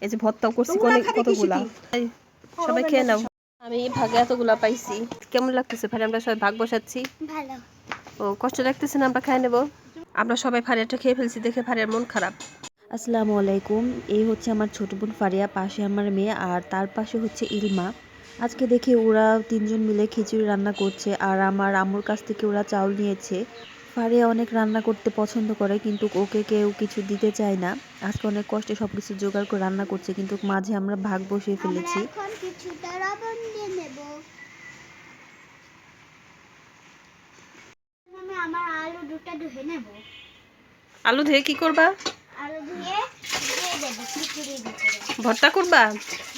এই যে ভর্তাও করছি কতগুলা, সবাই খেয়ে নাও। আমি ভাগে এতগুলা পাইছি। কেমন লাগতেছে ভাই? আমরা সবাই ভাগ বসাচ্ছি। ভালো। ও কষ্ট লাগতেছে না? আমরা খাই নেব। আমরা সবাই ফারিয়াটা খেয়ে ফেলছি দেখে ফারিয়ার মন খারাপ। আসসালামু আলাইকুম। এই হচ্ছে আমার ছোট বোন ফারিয়া, পাশে আমার মেয়ে, আর তার পাশে হচ্ছে ইলমা। আজকে দেখি ওরা তিনজন মিলে খিচুড়ি রান্না করছে, আর আমার আম্মুর কাছ থেকে ওরা চাউল নিয়েছে। ফারিয়া অনেক রান্না করতে পছন্দ করে, কিন্তু ওকে কেউ কিছু দিতে চায় না। আজকে অনেক কষ্টে সবকিছু জোগাড় করে রান্না করছে, কিন্তু মাঝে আমরা ভাগ বসিয়ে ফেলেছি। এখন কিছুটা লবণ দিয়ে নেব। আমি আমার আলু দুটো ধুয়ে নেব। আলু ধুয়ে কি করবা? আলু ধুয়ে দিয়ে দেব খিচুড়ির ভিতরে। ভর্তা করবা?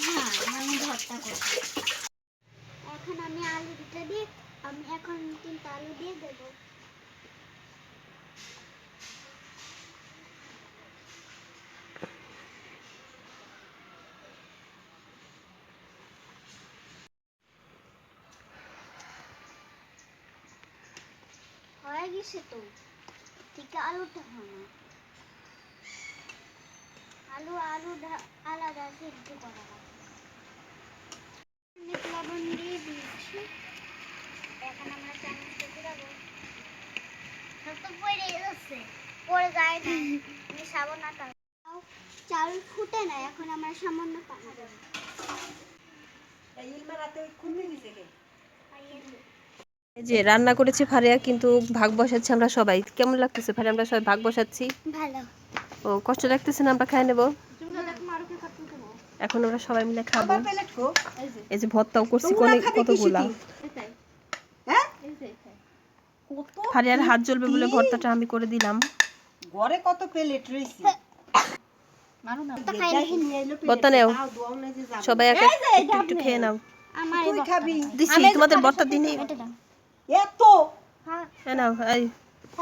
হ্যাঁ, আমি ভর্তা করব। এখন আমি আলু দুটো দিয়ে এখন 3টা আলু দিয়ে দেব। হয়ে গেছে তো, ঠিক আলুটা হয় না। আলু আলাদা সিদ্ধ করা লাগবে। লবণ দিয়ে দিচ্ছি। এখন আমরা চামচটা ঘুরাবো। সব তো পড়ে যাচ্ছে, পড়ে যায় না। আমি সাবানটা চাল ফুটে না, এখন আমরা সামান্য পানি দেব। এই যে রান্না করেছে ফারিয়া, কিন্তু ভাগ বসাচ্ছি আমরা সবাই। কেমন লাগতেছে ফারিয়া? আমরা সবাই ভাগ বসাচ্ছি। ভালো। ও কষ্ট লাগতেছে না? আমরা খাই নেব। এখন আমরা সবাই মিলে খাবো। এই যে ভর্তাও করছি কতগুলা। ফারিয়ার হাত জ্বলবে বলে ভর্তাটা আমি করে দিলাম। ঘরে কত প্লেট রইছে, ভর্তা নেও সবাই, একটু খেয়ে নাও। তুই খাবি? দিছি তোমাদের ভর্তা দিনি। এত নাও, এই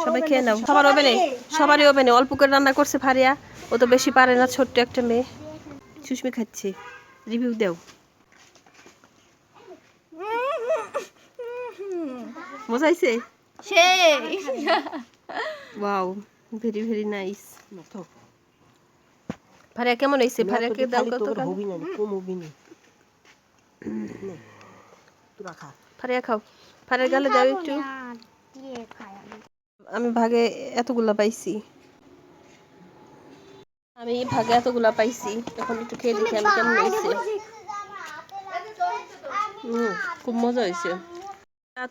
সবাই খেয়ে নাও। সবারই ওভেনে অল্প করে রান্না করছে ফারিয়া। ও তো বেশি পারে না, ছোট্ট একটা মেয়ে। সুস্মি খাচ্ছে, রিভিউ দাও। মজাইছে? Wow, very very nice. Faria কেমন হইছে? ফারিয়াকে দাও কত কাল। ফারিয়া খাও, ফারিয়া গালে দাও একটু। আমি ভাগে এতগুলা পাইছি। এখন একটু খেয়ে দেখি আমি কেমন হয়েছে। খুব মজা হয়েছে।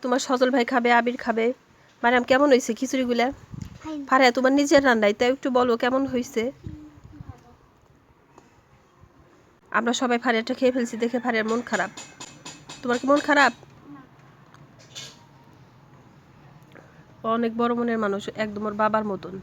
তোমার সজল ভাই খাবে, আবির খাবে। মারিয়াম কেমন হয়েছে খিচুড়িগুলা? ফারিয়া তোমার নিজের রান্নাই, তাই একটু বলো কেমন হয়েছে। আমরা সবাই ফারিয়াটা খেয়ে ফেলছি দেখে ফারিয়ার মন খারাপ। তোমার কি মন খারাপ? অনেক বড় মনের মানুষ, একদম ওর বাবার মতন।